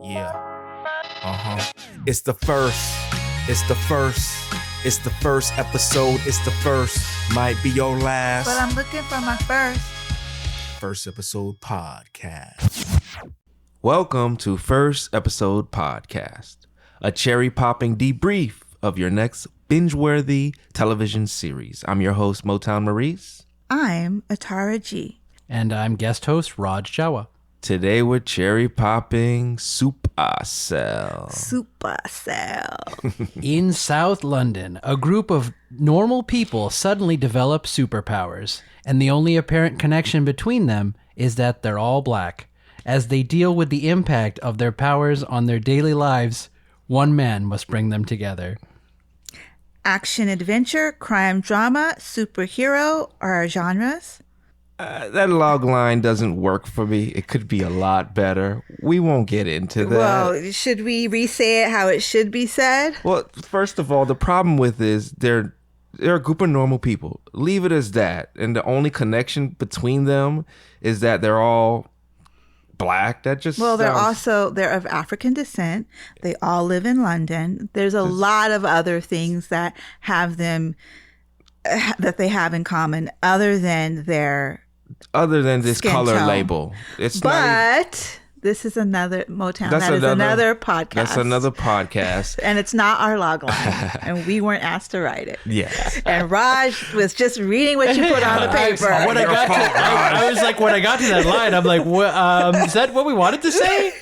Yeah. It's the first. It's the first. It's the first episode. It's the first. Might be your last. But I'm looking for my first. First episode podcast. Welcome to First Episode Podcast, a cherry-popping debrief of your next binge-worthy television series. I'm your host, Motown Maurice. I'm Atara G. And I'm guest host, Raj Jawa. Today we're cherry-popping Supacell. Supacell. In South London, a group of normal people suddenly develop superpowers, and the only apparent connection between them is that they're all black. As they deal with the impact of their powers on their daily lives, one man must bring them together. Action, adventure, crime, drama, superhero are our genres. That log line doesn't work for me. It could be a lot better. We won't get into that. Well, should we re-say it how it should be said? Well, first of all, the problem with is they're a group of normal people. Leave it as that. And the only connection between them is that they're all black. That just Well, they're of African descent. They all live in London. There's a lot of other things that have them that they have in common other than this color tone. label. But this is another Motown. That is another podcast. That's another podcast. And it's not our log line. And we weren't asked to write it. Yes. And Raj was just reading what you put on the paper. I was like, when I got to that line, I'm like, is that what we wanted to say?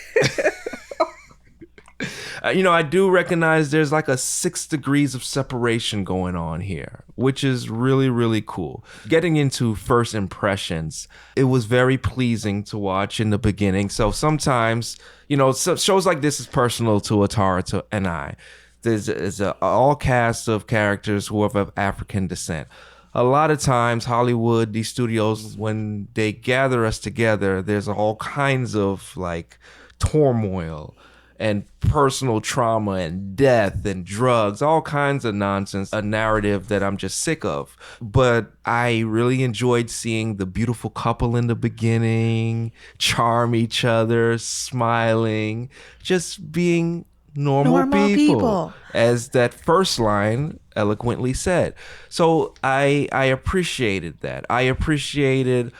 I do recognize there's like a 6 degrees of separation going on here, which is really, really cool. Getting into first impressions, it was very pleasing to watch in the beginning. So sometimes, shows like this is personal to Atara and I. There's an all cast of characters who are of African descent. A lot of times, Hollywood, these studios, when they gather us together, there's all kinds of like turmoil and personal trauma and death and drugs, all kinds of nonsense, a narrative that I'm just sick of. But I really enjoyed seeing the beautiful couple in the beginning, charm each other, smiling, just being normal people, as that first line eloquently said. So I appreciated that. I appreciated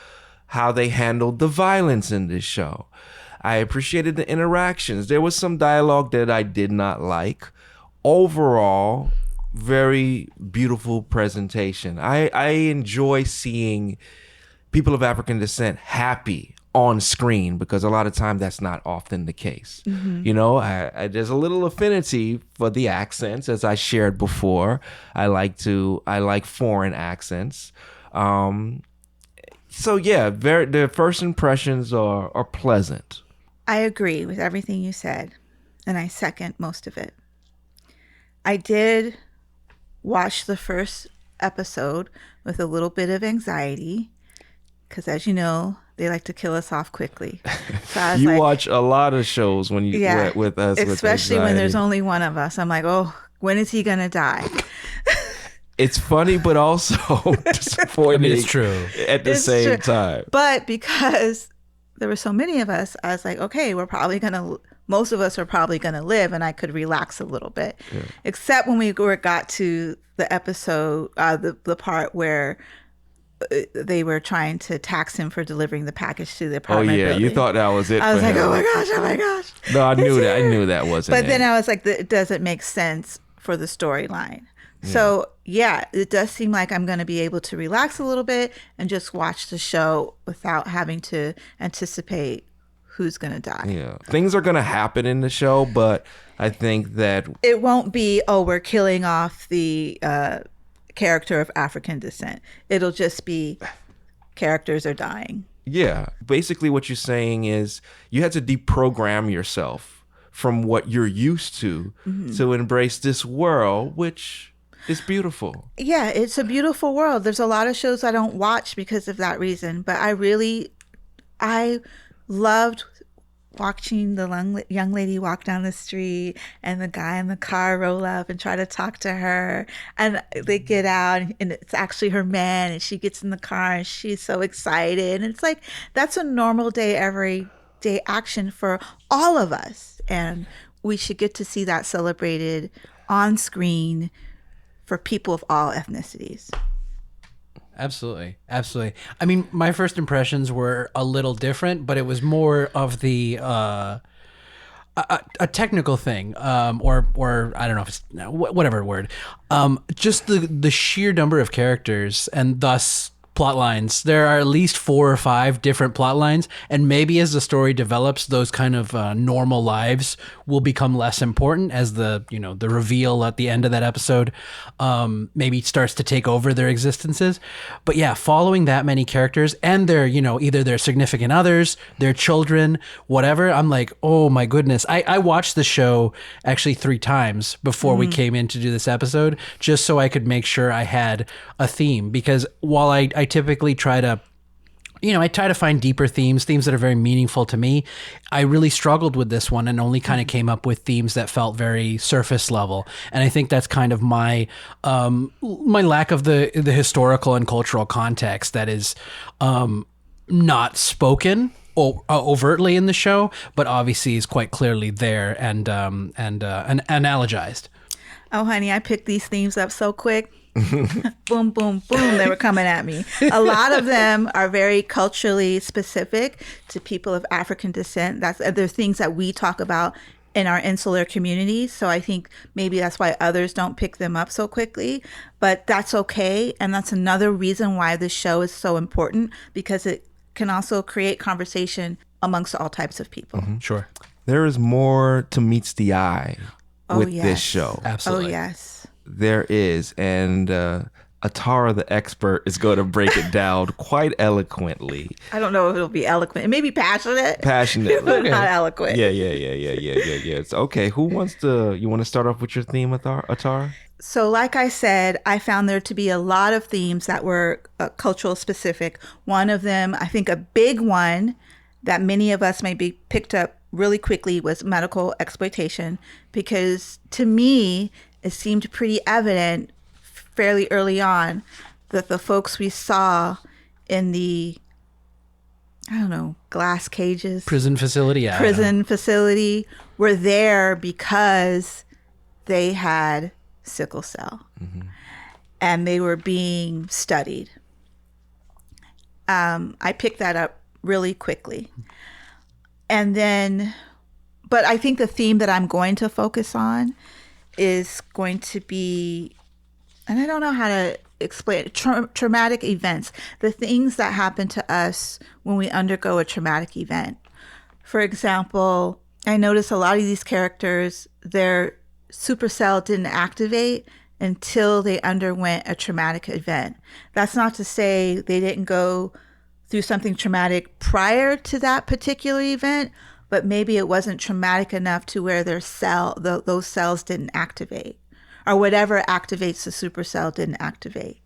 how they handled the violence in this show. I appreciated the interactions. There was some dialogue that I did not like. Overall, very beautiful presentation. I enjoy seeing people of African descent happy on screen because a lot of time that's not often the case. Mm-hmm. There's a little affinity for the accents, as I shared before. I like foreign accents. So yeah, the first impressions are pleasant. I agree with everything you said, and I second most of it. I did watch the first episode with a little bit of anxiety because, as you know, they like to kill us off quickly. So I was watch a lot of shows when you with us, especially when there's only one of us. I'm like, oh, when is he gonna die? It's funny, but also disappointing. It's true at the same time. But because there were so many of us, I was like, okay, most of us are probably gonna live, and I could relax a little bit. Yeah. Except when we got to the episode, the part where they were trying to tax him for delivering the package to the apartment building. You thought that was it. I was like, oh my gosh. No, I knew that wasn't it. But then I was like, it doesn't make sense for the storyline. So, it does seem like I'm going to be able to relax a little bit and just watch the show without having to anticipate who's going to die. Yeah. Things are going to happen in the show, but I think that it won't be, we're killing off the character of African descent. It'll just be characters are dying. Yeah. Basically what you're saying is you had to deprogram yourself from what you're used to to embrace this world, which is beautiful. Yeah, it's a beautiful world. There's a lot of shows I don't watch because of that reason, but I loved watching the young lady walk down the street and the guy in the car roll up and try to talk to her, and they get out and it's actually her man, and she gets in the car and she's so excited, and it's like that's a normal day every day action for all of us. And we should get to see that celebrated on screen for people of all ethnicities. Absolutely. Absolutely. I mean, my first impressions were a little different, but it was more of the a technical thing, or I don't know if it's whatever word. Just the sheer number of characters and thus plot lines. There are at least 4 or 5 different plot lines, and maybe as the story develops, those kind of normal lives will become less important as the reveal at the end of that episode maybe starts to take over their existences. But yeah, following that many characters and their either their significant others, their children, whatever, I'm like, oh my goodness. I watched the show actually 3 times before we came in to do this episode, just so I could make sure I had a theme, because while I typically try to find deeper themes that are very meaningful to me, I really struggled with this one and only kind of came up with themes that felt very surface level. And I think that's kind of my lack of the historical and cultural context that is not spoken overtly in the show, but obviously is quite clearly there and analogized. Oh, honey, I picked these themes up so quick. Boom, boom, boom. They were coming at me. A lot of them are very culturally specific to people of African descent. They're things that we talk about in our insular communities. So I think maybe that's why others don't pick them up so quickly. But that's okay. And that's another reason why this show is so important, because it can also create conversation amongst all types of people. Mm-hmm. Sure. There is more to meets the eye with this show. Absolutely. Oh, yes. There is, and Atara the expert is going to break it down quite eloquently. I don't know if it'll be eloquent. It may be passionate. Passionate. But not eloquent. Yeah. It's okay. You want to start off with your theme, Atara? So like I said, I found there to be a lot of themes that were cultural specific. One of them, I think a big one that many of us maybe picked up really quickly, was medical exploitation, because to me, it seemed pretty evident fairly early on that the folks we saw in the, glass cages. Prison facility. Yeah. Prison facility were there because they had sickle cell. Mm-hmm. And they were being studied. I picked that up really quickly. And then, but I think the theme that I'm going to focus on is going to be, and I don't know how to explain it, traumatic events, the things that happen to us when we undergo a traumatic event. For example, I noticed a lot of these characters, their Supacell didn't activate until they underwent a traumatic event. That's not to say they didn't go through something traumatic prior to that particular event, but maybe it wasn't traumatic enough to where those cells didn't activate, or whatever activates the supercell didn't activate.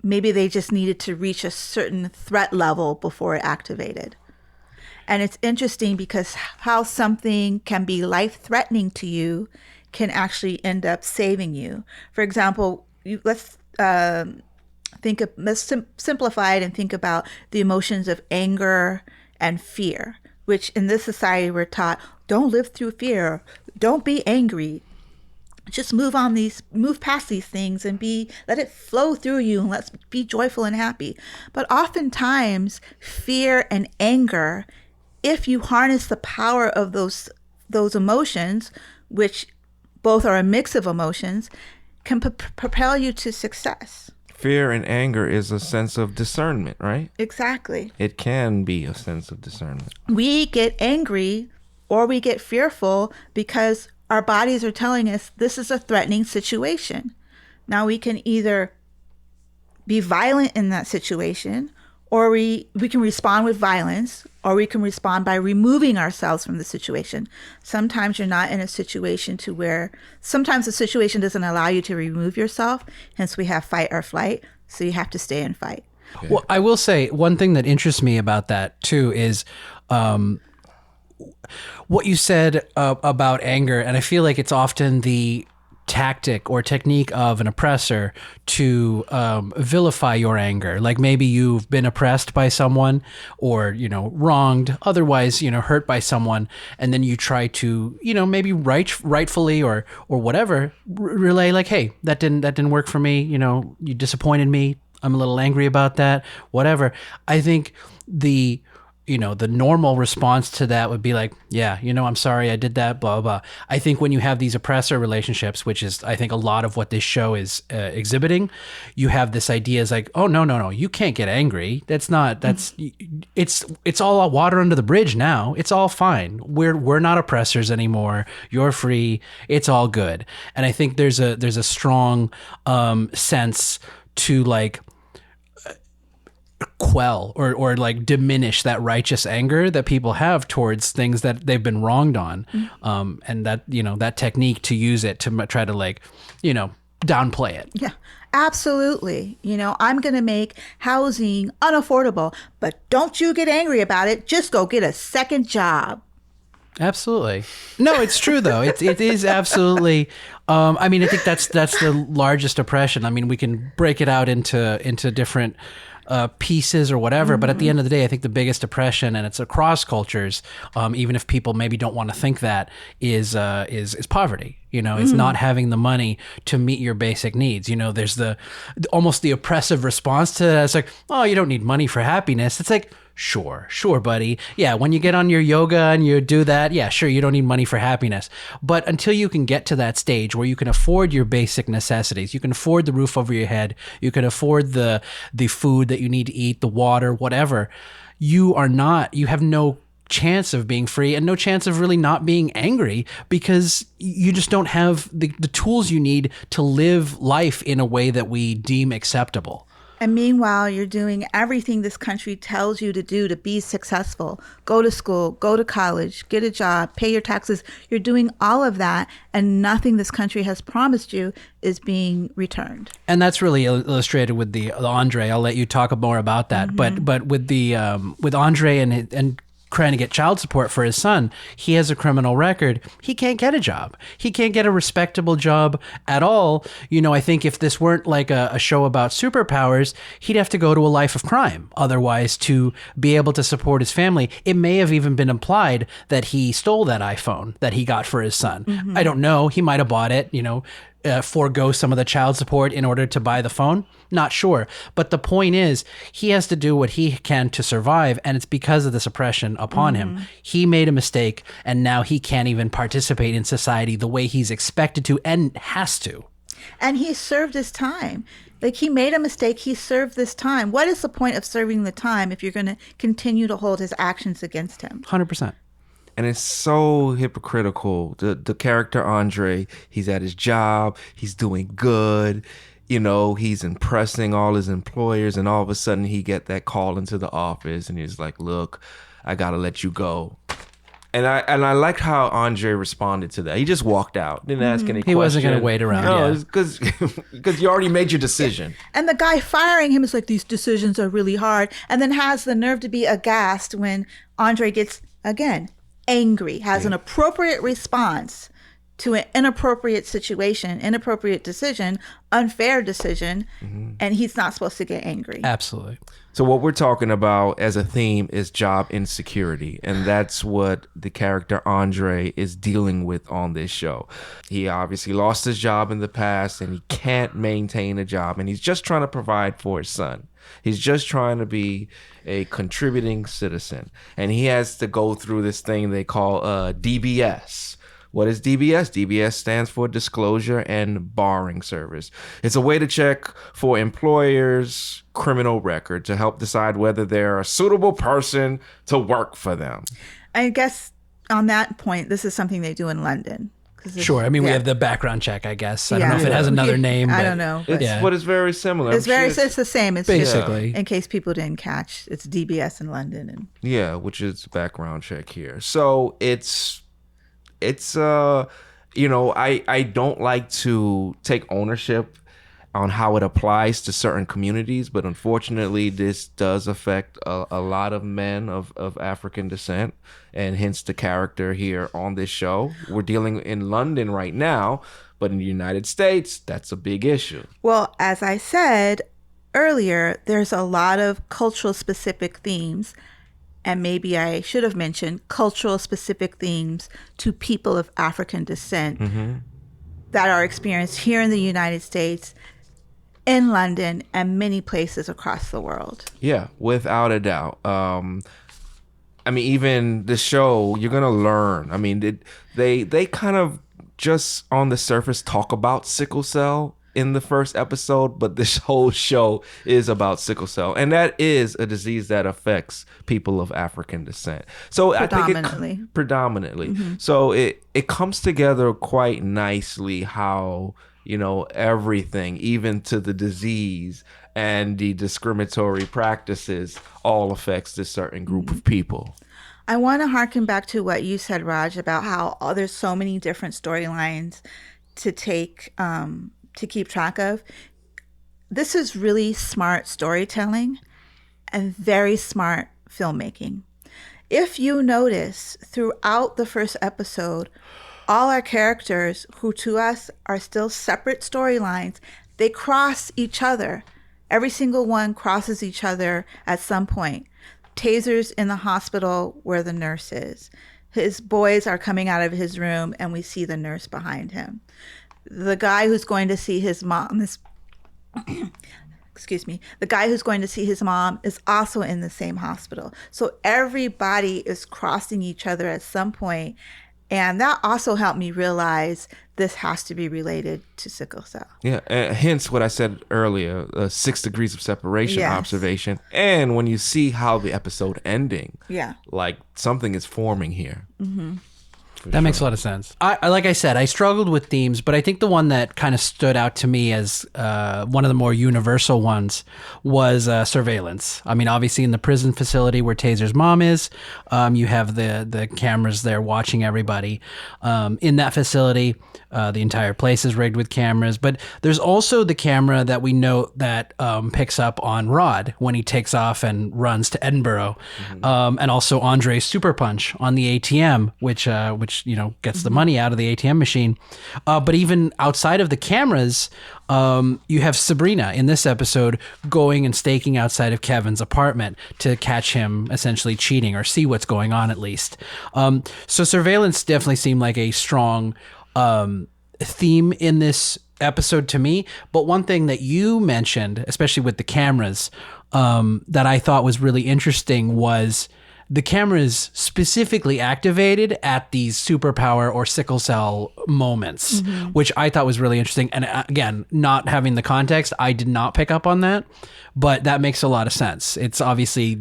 Maybe they just needed to reach a certain threat level before it activated. And it's interesting because how something can be life-threatening to you can actually end up saving you. For example, let's simplify it and think about the emotions of anger and fear, which in this society we're taught, don't live through fear, don't be angry, just move past these things and let it flow through you, and let's be joyful and happy. But oftentimes fear and anger, if you harness the power of those emotions, which both are a mix of emotions, can propel you to success. Fear and anger is a sense of discernment, right? Exactly. It can be a sense of discernment. We get angry or we get fearful because our bodies are telling us this is a threatening situation. Now we can either be violent in that situation, or we can respond with violence, or we can respond by removing ourselves from the situation. Sometimes you're not in a situation sometimes the situation doesn't allow you to remove yourself, hence we have fight or flight, so you have to stay and fight. Okay. Well, I will say one thing that interests me about that too is what you said about anger, and I feel like it's often the tactic or technique of an oppressor to vilify your anger. Like maybe you've been oppressed by someone or, wronged, otherwise, hurt by someone. And then you try to, maybe rightfully or whatever, relay like, hey, that didn't work for me. You disappointed me. I'm a little angry about that, whatever. I think the normal response to that would be like, yeah, I'm sorry I did that, blah, blah, blah. I think when you have these oppressor relationships, which is, I think, a lot of what this show is exhibiting, you have this idea is like, oh, no, you can't get angry. It's all water under the bridge now. It's all fine. We're not oppressors anymore. You're free. It's all good. And I think there's a strong sense to like, quell or like diminish that righteous anger that people have towards things that they've been wronged on, and that that technique to use it to try to like downplay it. Yeah, absolutely. I'm going to make housing unaffordable, but don't you get angry about it. Just go get a second job. Absolutely. No, it's true though. It is absolutely. I mean, I think that's the largest oppression. I mean, we can break it out into different pieces or whatever, but at the end of the day, I think the biggest oppression, and it's across cultures, even if people maybe don't want to think that, is poverty. It's not having the money to meet your basic needs. There's almost the oppressive response to that. It's like, oh, you don't need money for happiness. It's like, sure, buddy. Yeah, when you get on your yoga and you do that, yeah, sure, you don't need money for happiness. But until you can get to that stage where you can afford your basic necessities, you can afford the roof over your head, you can afford the food that you need to eat, the water, whatever, you have no chance of being free and no chance of really not being angry, because you just don't have the tools you need to live life in a way that we deem acceptable. And meanwhile, you're doing everything this country tells you to do to be successful. Go to school, go to college, get a job, pay your taxes. You're doing all of that, and nothing this country has promised you is being returned. And that's really illustrated with the Andre. I'll let you talk more about that. But with with Andre and trying to get child support for his son, he has a criminal record. He can't get a job. He can't get a respectable job at all. I think if this weren't like a show about superpowers, he'd have to go to a life of crime otherwise to be able to support his family. It may have even been implied that he stole that iPhone that he got for his son. I don't know. He might have bought it, forego some of the child support in order to buy the phone. Not sure. But the point is, he has to do what he can to survive, and it's because of this oppression upon him. He made a mistake, and now he can't even participate in society the way he's expected to and has to. And he served his time. Like, he made a mistake. He served this time. What is the point of serving the time if you're going to continue to hold his actions against him? 100%. And it's so hypocritical. The character Andre, he's at his job, he's doing good, he's impressing all his employers, and all of a sudden he get that call into the office and he's like, look, I gotta let you go. And I liked how Andre responded to that. He just walked out, didn't ask any questions. He wasn't going to wait around. No, because you already made your decision. And the guy firing him is like, these decisions are really hard, and then has the nerve to be aghast when Andre gets, again, angry, has an appropriate response to an inappropriate situation, inappropriate decision, unfair decision, and he's not supposed to get angry. Absolutely. So what we're talking about as a theme is job insecurity, and that's what the character Andre is dealing with on this show. He obviously lost his job in the past, and he can't maintain a job, and he's just trying to provide for his son. He's just trying to be a contributing citizen, and he has to go through this thing they call DBS. What is DBS? DBS stands for Disclosure and Barring Service. It's a way to check for employers' criminal record to help decide whether they're a suitable person to work for them. I guess on that point, this is something they do in London. Sure. I mean, we have the background check, I guess. I don't know if it has another name. I don't know. But it's very similar. It's it's the same. It's basically. Just, in case people didn't catch, it's DBS in London. Which is background check here. So it's I don't like to take ownership on how it applies to certain communities, but unfortunately this does affect a lot of men of African descent, and hence the character here on this show. We're dealing in London right now, but in the United States, that's a big issue. Well, as I said earlier, there's a lot of cultural specific themes, and maybe I should have mentioned cultural specific themes to people of African descent that are experienced here in the United States, in London, and many places across the world. Yeah, without a doubt. I mean, even the show, you're gonna learn. I mean, they kind of just on the surface talk about sickle cell in the first episode, but this whole show is about sickle cell, and that is a disease that affects people of African descent. So Predominantly. I think predominantly. So it comes together quite nicely how, you know, everything, even to the disease and the discriminatory practices, all affects this certain group of people. I want to harken back to what you said, Raj, about how there's so many different storylines to take, to keep track of. This is really smart storytelling and very smart filmmaking. If you notice throughout the first episode, all our characters, who to us are still separate storylines, they cross each other. Every single one crosses each other at some point. Taser's in the hospital where the nurse is. His boys are coming out of his room and we see the nurse behind him. The guy who's going to see his mom is excuse me. The guy who's going to see his mom is also in the same hospital. So everybody is crossing each other at some point. And that also helped me realize this has to be related to sickle cell. Yeah, hence what I said earlier, 6 degrees of separation observation. And when you see how the episode ending, like something is forming here. That makes a lot of sense. I like I said, I struggled with themes, but I think the one that kind of stood out to me as one of the more universal ones was surveillance. I mean, obviously in the prison facility where Taser's mom is, you have the cameras there watching everybody. In that facility, the entire place is rigged with cameras, but there's also the camera that we know that picks up on Rod when he takes off and runs to Edinburgh, and also Andre's super punch on the ATM, which you know gets the money out of the ATM machine. But even outside of the cameras, you have Sabrina in this episode going and staking outside of Kevin's apartment to catch him essentially cheating or see what's going on at least. So surveillance definitely seemed like a strong theme in this episode to me. But one thing that you mentioned, especially with the cameras, that I thought was really interesting was the cameras specifically activated at these superpower or sickle cell moments, which I thought was really interesting. And again, not having the context, I did not pick up on that, but that makes a lot of sense. It's obviously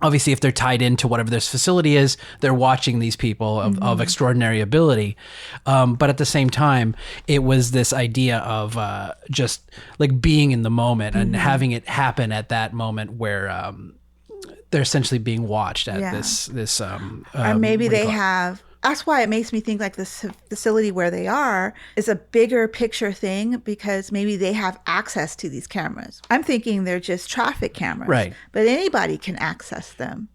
if they're tied into whatever this facility is, they're watching these people of extraordinary ability. But at the same time, it was this idea of just like being in the moment and having it happen at that moment where they're essentially being watched at this or maybe they have. That's why it makes me think like this facility where they are is a bigger picture thing, because maybe they have access to these cameras. I'm thinking they're just traffic cameras, right? But anybody can access them,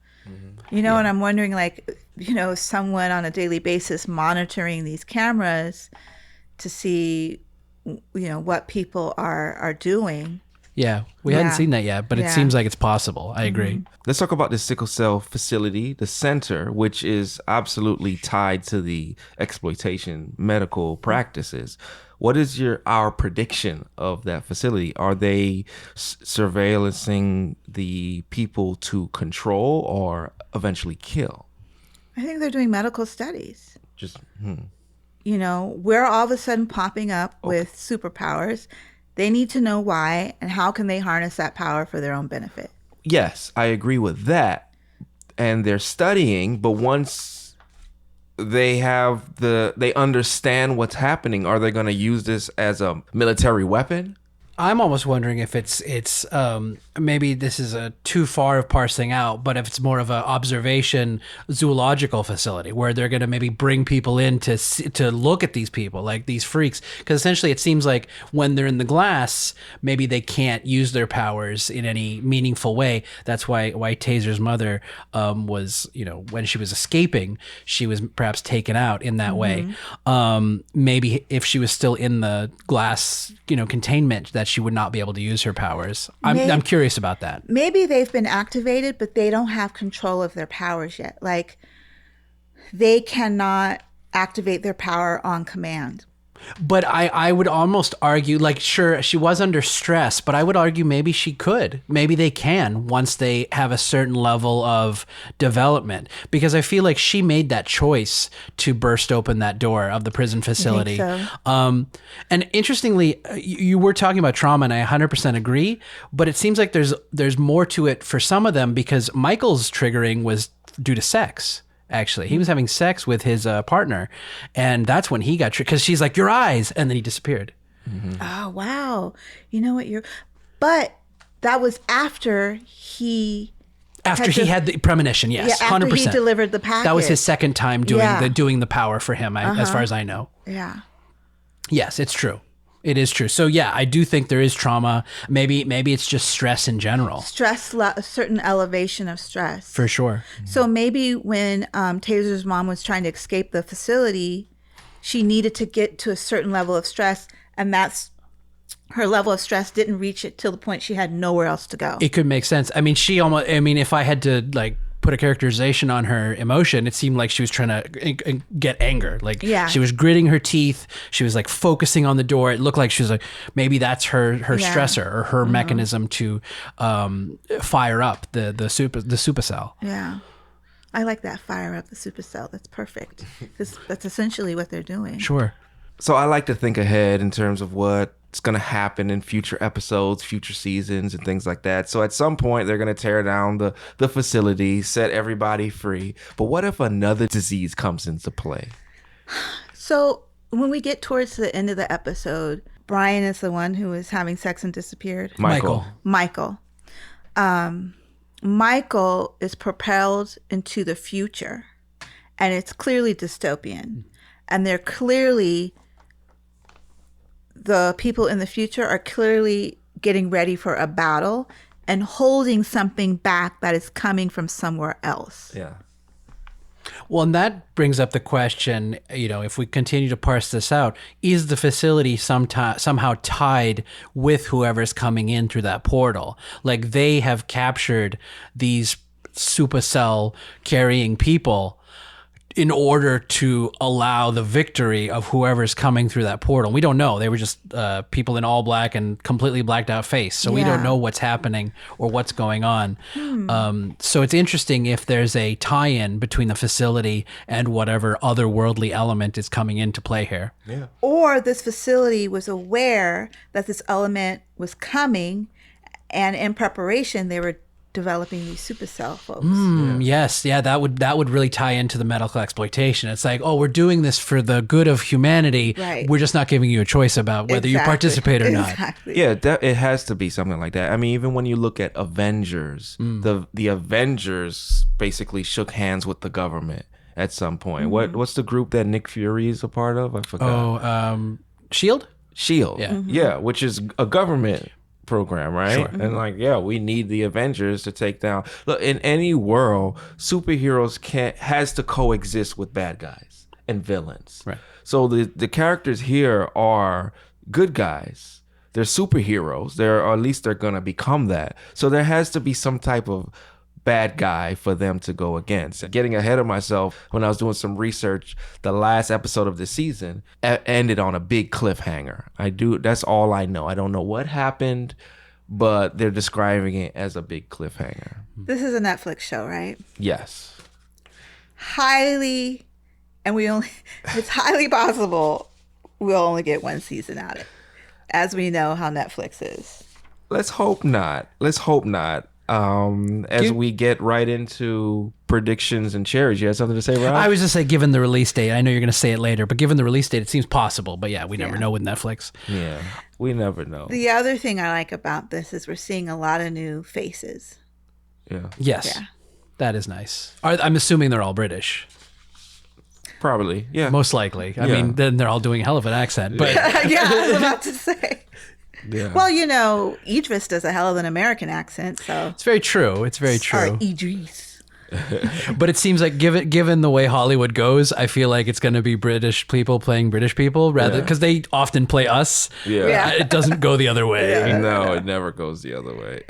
you know. And I'm wondering, like, you know, someone on a daily basis monitoring these cameras to see, you know, what people are doing. Yeah, we hadn't seen that yet, but it seems like it's possible. I agree. Let's talk about the sickle cell facility, the center, which is absolutely tied to the exploitation medical practices. What is our prediction of that facility? Are they surveillancing the people to control or eventually kill? I think they're doing medical studies. You know, we're all of a sudden popping up with superpowers. They need to know why and how can they harness that power for their own benefit. Yes, I agree with that. And they're studying, but once they understand what's happening, are they going to use this as a military weapon? I'm almost wondering if it's maybe this is too far of parsing out, but if it's more of an observation zoological facility where they're going to maybe bring people in to look at these people, like these freaks, because essentially it seems like when they're in the glass, maybe they can't use their powers in any meaningful way. That's why Taser's mother was, when she was escaping, she was perhaps taken out in that way. Maybe if she was still in the glass, containment, that she would not be able to use her powers. I'm curious about that. Maybe they've been activated, but they don't have control of their powers yet. Like, they cannot activate their power on command. But I would almost argue, like, sure, she was under stress, but I would argue maybe she could. Maybe they can once they have a certain level of development. Because I feel like she made that choice to burst open that door of the prison facility. I think so. And interestingly, you were talking about trauma, and I 100% agree. But it seems like there's more to it for some of them, because Michael's triggering was due to sex. Actually, he was having sex with his partner, and that's when he got tricked, because she's like, your eyes, and then he disappeared. Oh, wow. You know what? But that was after he had the premonition. Yes, yeah, after 100%. he delivered the package. That was his second time doing the power for him, as far as I know. Yeah. Yes, it's true. It is true. So yeah, I do think there is trauma. Maybe it's just stress in general. Stress, a certain elevation of stress. For sure. So maybe when Taser's mom was trying to escape the facility, she needed to get to a certain level of stress, and her level of stress didn't reach it till the point she had nowhere else to go. It could make sense. I mean, if I had to put a characterization on her emotion, it seemed like she was trying to get anger. Like, she was gritting her teeth. She was like focusing on the door. It looked like she was like, maybe that's her stressor, or her mechanism to fire up the Supacell. Yeah. I like that, fire up the Supacell. That's perfect. Because that's essentially what they're doing. Sure. So I like to think ahead in terms of what's going to happen in future episodes, future seasons, and things like that. So at some point, they're going to tear down the facility, set everybody free. But what if another disease comes into play? So when we get towards the end of the episode, Brian is the one who is having sex and disappeared. Michael. Michael is propelled into the future, and it's clearly dystopian. And they're clearly... the people in the future are clearly getting ready for a battle and holding something back that is coming from somewhere else. Yeah. Well, and that brings up the question, if we continue to parse this out, is the facility somehow tied with whoever's coming in through that portal? Like, they have captured these Supacell carrying people in order to allow the victory of whoever's coming through that portal. We don't know. They were just people in all black and completely blacked out face. So we don't know what's happening or what's going on. So it's interesting if there's a tie-in between the facility and whatever otherworldly element is coming into play here. Yeah. Or this facility was aware that this element was coming, and in preparation, they were developing these Supacell folks. Yes, that would really tie into the medical exploitation. It's like, oh, we're doing this for the good of humanity. Right. We're just not giving you a choice about whether you participate or not. Exactly. Yeah, it has to be something like that. I mean, even when you look at Avengers, the Avengers basically shook hands with the government at some point. What's the group that Nick Fury is a part of? I forgot. Shield? Shield. Yeah. Yeah, which is a government program, right? Sure. And we need the Avengers to take down. Look, in any world, superheroes has to coexist with bad guys and villains. Right. So the characters here are good guys. They're superheroes. Or at least they're gonna become that. So there has to be some type of bad guy for them to go against. Getting ahead of myself, when I was doing some research, the last episode of the season ended on a big cliffhanger. That's all I know. I don't know what happened, but they're describing it as a big cliffhanger. This is a Netflix show, right? Yes. It's highly possible we'll only get one season out of it, as we know how Netflix is. Let's hope not. as we get right into predictions and cherries. You had something to say, Raj? I was just saying, given the release date, I know you're going to say it later, but given the release date, it seems possible. But yeah, we never know with Netflix. Yeah, we never know. The other thing I like about this is we're seeing a lot of new faces. Yeah. Yes. Yeah. That is nice. I'm assuming they're all British. Probably. Yeah. Most likely. I Yeah. mean, then they're all doing a hell of an accent. But Yeah, I was about to say. Yeah. Well, you know, Idris does a hell of an American accent, so. it's very true. It's very true. Or Idris. But it seems like given the way Hollywood goes, I feel like it's going to be British people playing British people rather because they often play us. Yeah. It doesn't go the other way. Yeah. No, it never goes the other way.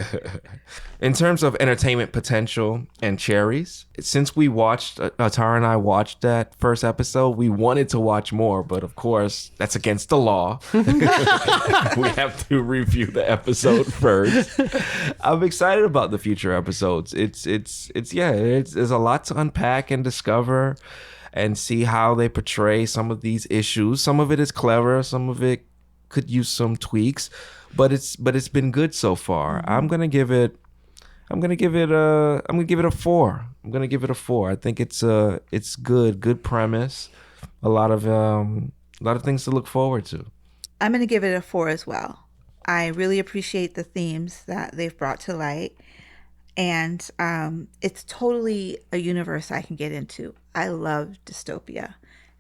In terms of entertainment potential and cherries, since we watched, Tara and I watched that first episode, we wanted to watch more, but of course, that's against the law. We have to review the episode first. I'm excited about the future episodes. There's a lot to unpack and discover and see how they portray some of these issues. Some of it is clever, some of it could use some tweaks, but it's been good so far. I'm gonna give it a 4. I'm gonna give it a 4. I think it's good premise, a lot of things to look forward to. I'm going to give it a 4 as well. I really appreciate the themes that they've brought to light. And it's totally a universe I can get into. I love dystopia,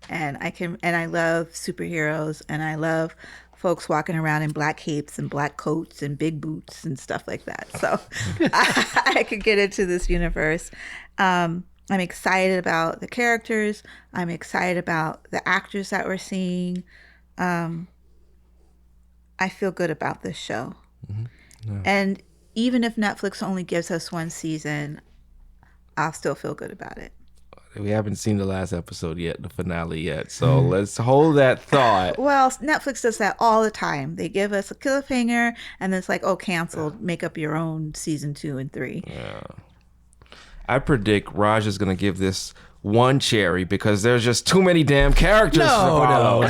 and I love superheroes, and I love folks walking around in black capes and black coats and big boots and stuff like that. So I could get into this universe. I'm excited about the characters. I'm excited about the actors that we're seeing. I feel good about this show. Mm-hmm. Yeah. And even if Netflix only gives us 1 season, I'll still feel good about it. We haven't seen the last episode yet, the finale yet. So let's hold that thought. Well, Netflix does that all the time. They give us a cliffhanger and then it's like, oh, canceled. Make up your own season 2 and 3. Yeah. I predict Raj is going to give this 1 cherry because there's just too many damn characters to follow.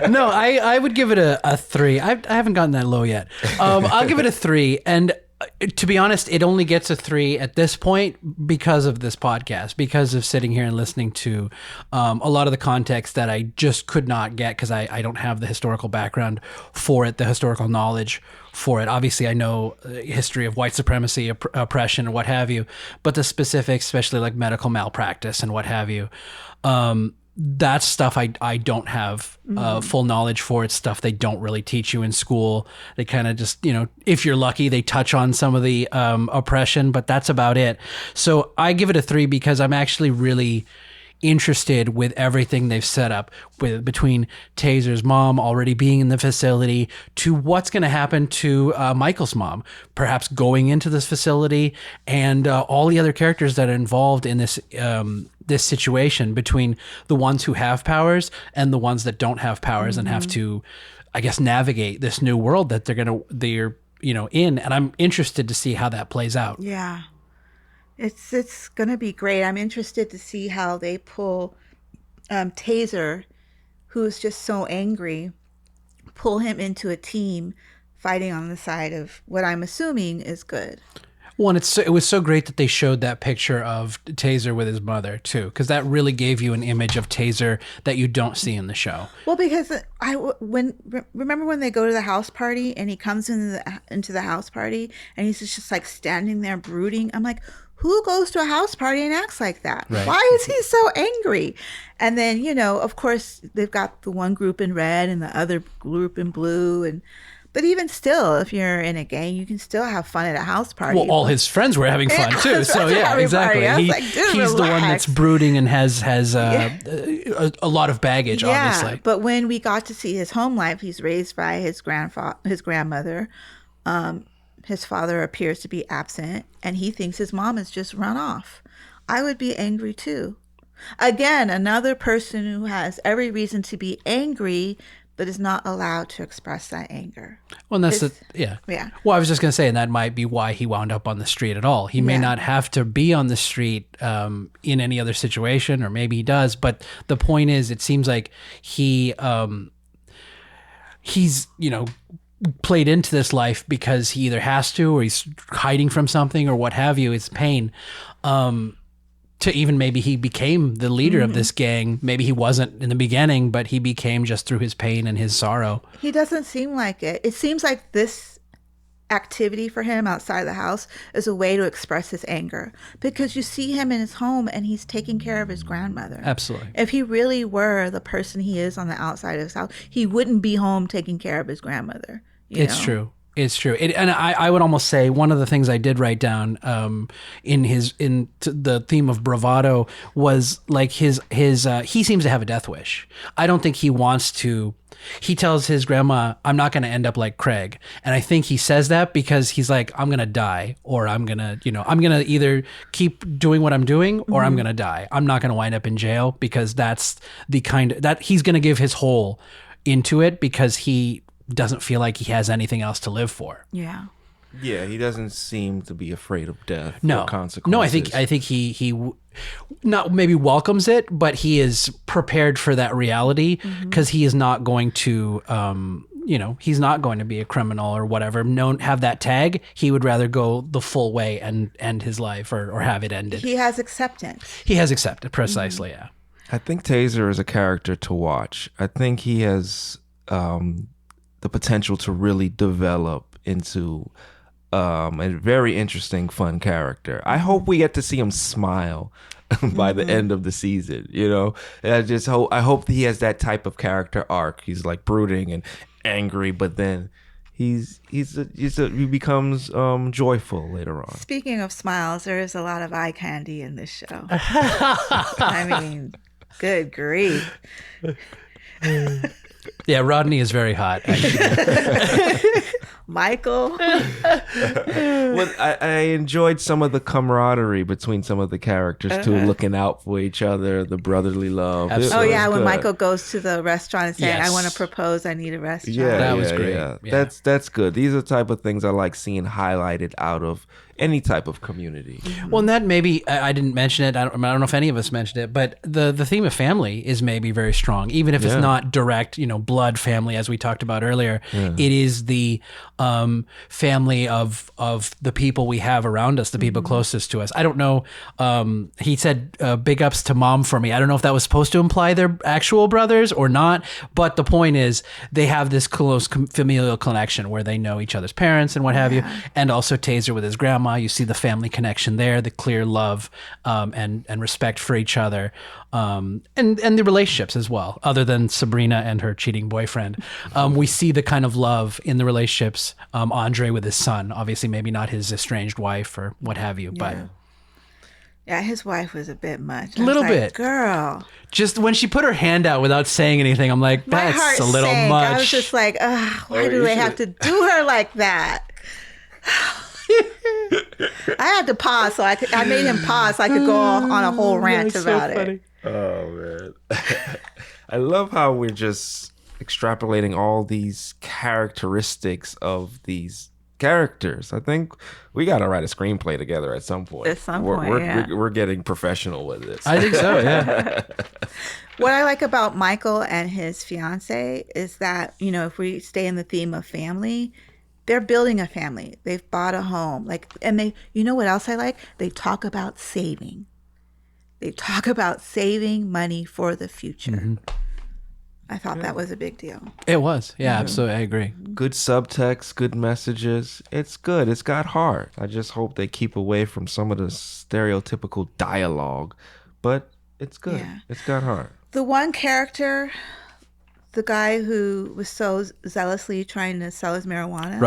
No, I would give it a 3. I haven't gotten that low yet. I'll give it a 3. And to be honest, it only gets a 3 at this point because of this podcast, because of sitting here and listening to a lot of the context that I just could not get because I don't have the historical background for it, the historical knowledge for it. Obviously, I know history of white supremacy, oppression, and what have you, but the specifics, especially like medical malpractice and what have you, that's stuff I don't have full knowledge for. It's stuff they don't really teach you in school. They kind of just, if you're lucky, they touch on some of the oppression, but that's about it. So I give it a 3 because I'm actually really interested with everything they've set up between Taser's mom already being in the facility to what's going to happen to Michael's mom, perhaps going into this facility, and all the other characters that are involved in this this situation, between the ones who have powers and the ones that don't have powers and have to, I guess, navigate this new world that they're in. And I'm interested to see how that plays out. Yeah. It's going to be great. I'm interested to see how they pull Taser, who's just so angry, pull him into a team fighting on the side of what I'm assuming is good. Well, and it was so great that they showed that picture of Taser with his mother, too, because that really gave you an image of Taser that you don't see in the show. Well, because remember when they go to the house party and he comes into the house party and he's just like standing there brooding. I'm like, who goes to a house party and acts like that? Right. Why is he so angry? And then, of course, they've got the one group in red and the other group in blue. But even still, if you're in a gang, you can still have fun at a house party. Well, all his friends were having fun too. So yeah, exactly. He's the one that's brooding and has a lot of baggage, obviously. But when we got to see his home life, he's raised by his grandmother. His father appears to be absent, and he thinks his mom has just run off. I would be angry too. Again, another person who has every reason to be angry, but is not allowed to express that anger. Well, and yeah. Well, I was just going to say, and that might be why he wound up on the street at all. He may not have to be on the street in any other situation, or maybe he does. But the point is, it seems like he's played into this life because he either has to or he's hiding from something or what have you. It's pain. To even maybe he became the leader of this gang. Maybe he wasn't in the beginning, but he became just through his pain and his sorrow. He doesn't seem like it. It seems like this activity for him outside the house is a way to express his anger, because you see him in his home and he's taking care of his grandmother. Absolutely. If he really were the person he is on the outside of his house, he wouldn't be home taking care of his grandmother. It's true. It's true. And I would almost say one of the things I did write down in the theme of bravado was like his he seems to have a death wish. I don't think he wants to. He tells his grandma, I'm not going to end up like Craig. And I think he says that because he's like, I'm going to die, or I'm going to either keep doing what I'm doing or I'm going to die. I'm not going to wind up in jail, because that's the kind of, that he's going to give his whole into it, because he doesn't feel like he has anything else to live for. Yeah. Yeah, he doesn't seem to be afraid of death No or consequences. No, I think he not maybe welcomes it, but he is prepared for that reality, because he is not going to he's not going to be a criminal or whatever. Have that tag. He would rather go the full way and end his life or have it ended. He has acceptance. He has accepted, precisely. Yeah. I think Taser is a character to watch. I think he has the potential to really develop into a very interesting, fun character. I hope we get to see him smile by the end of the season. And I hope he has that type of character arc. He's like brooding and angry, but then he becomes joyful later on. Speaking of smiles, there is a lot of eye candy in this show. I mean, good grief. Yeah, Rodney is very hot, actually. Michael. Well, I enjoyed some of the camaraderie between some of the characters too, looking out for each other, the brotherly love. Absolutely. Oh yeah, when good. Michael goes to the restaurant and saying, Yes. "I want to propose. I need a restaurant." Yeah, That was yeah, great. Yeah. Yeah. That's good. These are the type of things I like seeing highlighted out of any type of community. Well, and that maybe I didn't mention it. I don't know if any of us mentioned it, but the theme of family is maybe very strong, even if it's not direct, blood family, as we talked about earlier. It is the family of the people we have around us, the people closest to us. I don't know. He said big ups to mom for me. I don't know if that was supposed to imply they're actual brothers or not, but the point is they have this close familial connection where they know each other's parents and what have you, and also Taser with his grandma. You see the family connection there, the clear love and respect for each other, and the relationships as well. Other than Sabrina and her cheating boyfriend, we see the kind of love in the relationships. Andre with his son, obviously, maybe not his estranged wife or what have you, but yeah, his wife was a bit much. A little bit. Girl. Just when she put her hand out without saying anything, I'm like, My that's heart a little sank. much. I was just like, why do they have to do her like that? I had to pause, so I made him pause so I could go on a whole rant about it. Oh man, I love how we're just extrapolating all these characteristics of these characters. I think we got to write a screenplay together at some point. At some point, we're getting professional with this. I think so, yeah. What I like about Michael and his fiance is that, if we stay in the theme of family, they're building a family. They've bought a home. And they, what else I like? They talk about saving. They talk about saving money for the future. I thought that was a big deal. It was. Yeah, absolutely. I agree. Good subtext, good messages. It's good. It's got heart. I just hope they keep away from some of the stereotypical dialogue, but it's good. Yeah. It's got heart. The one character, the guy who was so zealously trying to sell his marijuana.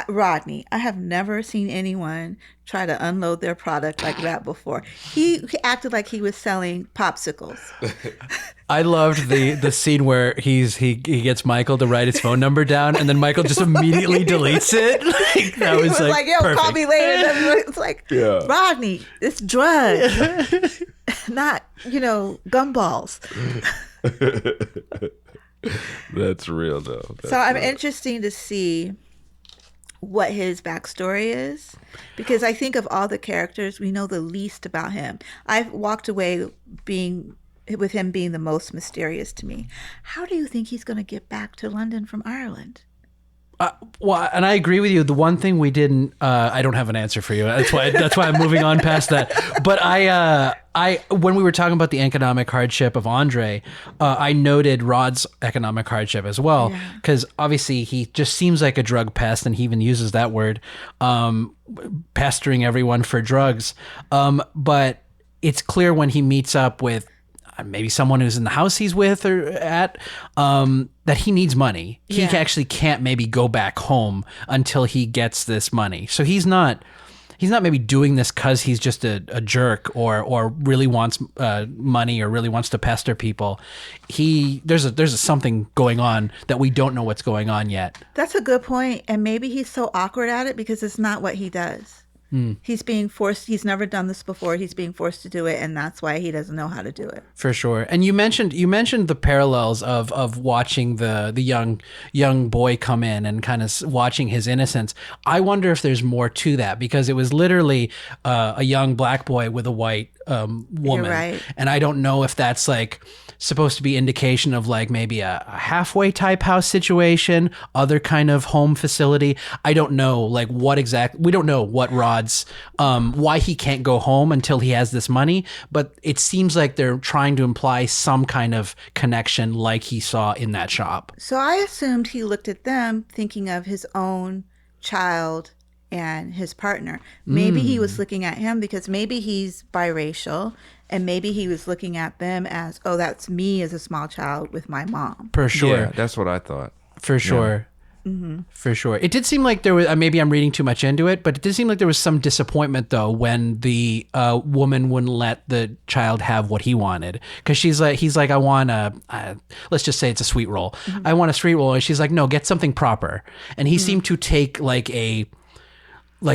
Rodney. I have never seen anyone try to unload their product like that before. He acted like he was selling popsicles. I loved the scene where he gets Michael to write his phone number down, and then Michael just immediately deletes it. That He was like, yo, perfect. call me later. It's like, Rodney, it's drugs, not, gumballs. That's real though. So I'm interested to see what his backstory is, because I think of all the characters, we know the least about him. I've walked away with him being the most mysterious to me. How do you think he's going to get back to London from Ireland? Well, and I agree with you. The one thing we didn't, I don't have an answer for you. That's why I'm moving on past that. But when we were talking about the economic hardship of Andre, I noted Rod's economic hardship as well, because obviously he just seems like a drug pest, and he even uses that word, pestering everyone for drugs. But it's clear when he meets up with maybe someone who's in the house he's with or at, that he needs money. He actually can't maybe go back home until he gets this money. So he's not maybe doing this because he's just a jerk or really wants money or really wants to pester people. There's something going on that we don't know what's going on yet. That's a good point. And maybe he's so awkward at it because it's not what he does. He's being forced. He's never done this before. He's being forced to do it, and that's why he doesn't know how to do it. For sure. And you mentioned the parallels of watching the young boy come in and kind of watching his innocence. I wonder if there's more to that, because it was literally a young black boy with a white woman. You're right. And I don't know if that's like supposed to be indication of like maybe a halfway type house situation, other kind of home facility. I don't know like we don't know what Rod's, why he can't go home until he has this money, but it seems like they're trying to imply some kind of connection like he saw in that shop. So I assumed he looked at them thinking of his own child and his partner. Maybe he was looking at him because maybe he's biracial, and maybe he was looking at them as, oh, that's me as a small child with my mom. For sure. Yeah, that's what I thought. For sure. For sure. It did seem like there was, maybe I'm reading too much into it, but it did seem like there was some disappointment though when the woman wouldn't let the child have what he wanted. Because he's like, I want let's just say it's a sweet roll. I want a sweet roll. And she's like, no, get something proper. And he seemed to take like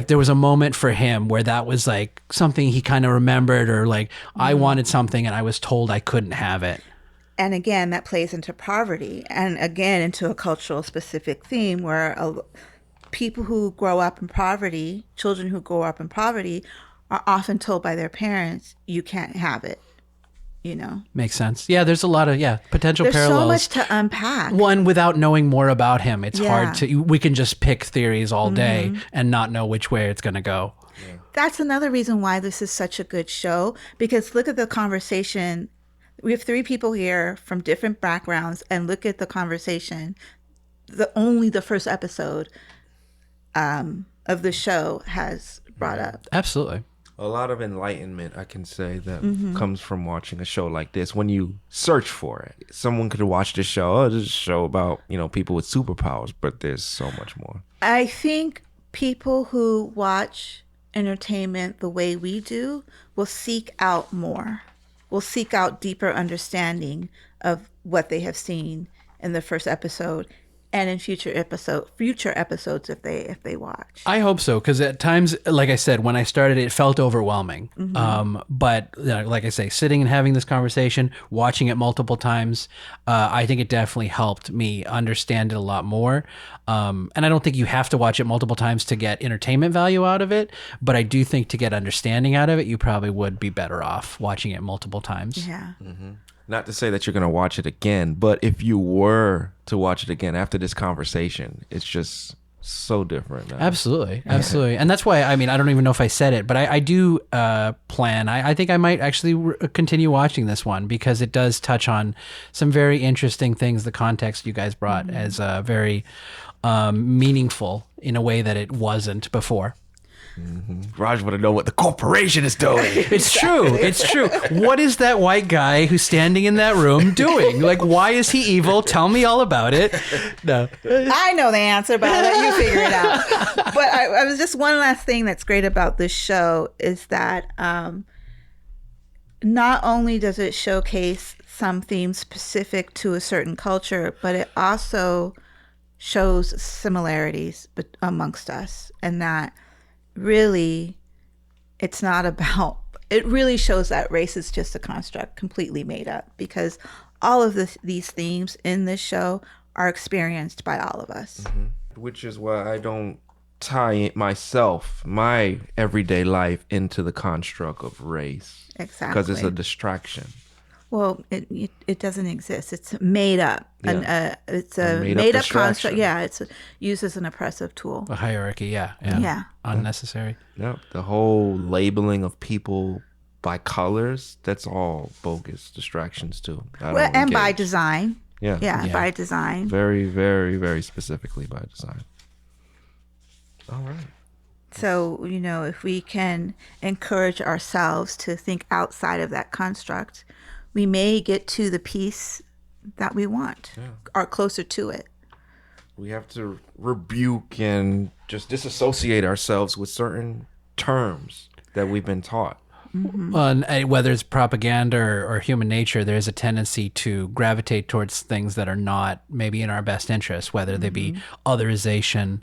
there was a moment for him where that was like something he kind of remembered, or like I wanted something and I was told I couldn't have it. And again, that plays into poverty, and again into a cultural specific theme where people who grow up in poverty, children who grow up in poverty, are often told by their parents, you can't have it. You know, makes sense. Yeah, there's a lot of potential parallels. There's so much to unpack. One, without knowing more about him, it's hard to. We can just pick theories all day and not know which way it's going to go. Yeah. That's another reason why this is such a good show, because look at the conversation. We have 3 people here from different backgrounds, and look at the conversation. Only the first episode of the show has brought up. Absolutely. A lot of enlightenment, I can say, that comes from watching a show like this. When you search for it, someone could watch this show. Oh, this is a show about, people with superpowers, but there's so much more. I think people who watch entertainment the way we do will seek out more, will seek out deeper understanding of what they have seen in the first episode and in future episodes if they watch. I hope so, because at times, like I said, when I started, it felt overwhelming. But like I say, sitting and having this conversation, watching it multiple times, I think it definitely helped me understand it a lot more. And I don't think you have to watch it multiple times to get entertainment value out of it, but I do think to get understanding out of it, you probably would be better off watching it multiple times. Yeah. Not to say that you're going to watch it again, but if you were to watch it again after this conversation, it's just so different now. Absolutely. And that's why, I don't even know if I said it, but I do plan. I think I might actually continue watching this one, because it does touch on some very interesting things. The context you guys brought as very meaningful in a way that it wasn't before. Raj want to know what the corporation is doing. It's true. What is that white guy who's standing in that room doing? Like, why is he evil? Tell me all about it. No, I know the answer, but I'll let you figure it out. But I was just, one last thing that's great about this show is that not only does it showcase some themes specific to a certain culture, but it also shows similarities amongst us, and that really, it's not about, it really shows that race is just a construct completely made up, because all of these themes in this show are experienced by all of us. Which is why I don't tie my everyday life into the construct of race. Exactly. Because it's a distraction. Well, it doesn't exist. It's made up. Yeah. It's a made-up made up distraction. construct. Yeah, it's used as an oppressive tool. A hierarchy, yeah. Yeah. Unnecessary. Yep. The whole labeling of people by colors, that's all bogus distractions too. Well, and by engage. design. Yeah. Yeah, Yeah. by design. Very, very, very specifically by design. All right. So, if we can encourage ourselves to think outside of that construct, we may get to the peace that we want or closer to it. We have to rebuke and just disassociate ourselves with certain terms that we've been taught. Well, and whether it's propaganda or human nature, there's a tendency to gravitate towards things that are not maybe in our best interest, whether they be otherization.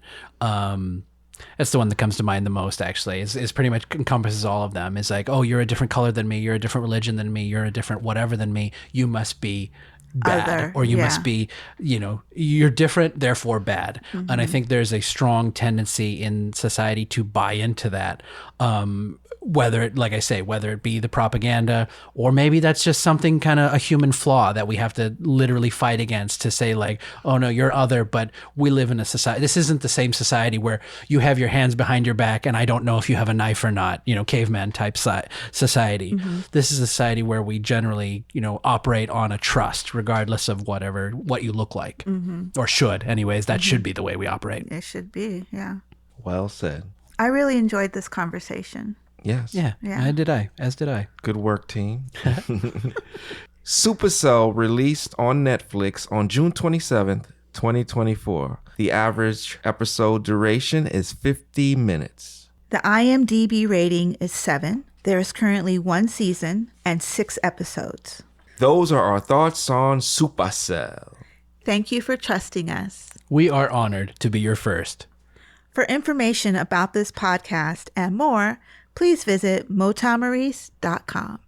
That's the one that comes to mind the most, actually. Is pretty much encompasses all of them. It's like, oh, you're a different color than me. You're a different religion than me. You're a different whatever than me. You must be bad. Other, or you yeah. must be, you're different, therefore bad. And I think there's a strong tendency in society to buy into that. Whether it be the propaganda, or maybe that's just something kind of a human flaw that we have to literally fight against, to say like, oh no, you're other, but we live in a society. This isn't the same society where you have your hands behind your back and I don't know if you have a knife or not, caveman type society. This is a society where we generally, operate on a trust regardless of what you look like, or should anyways. That should be the way we operate. It should be, yeah. Well said. I really enjoyed this conversation. Yes. Yeah. As did I. Good work, team. Supacell released on Netflix on June 27th, 2024. The average episode duration is 50 minutes. The IMDb rating is 7. There is currently 1 season and 6 episodes. Those are our thoughts on Supacell. Thank you for trusting us. We are honored to be your first. For information about this podcast and more, please visit motamaurice.com.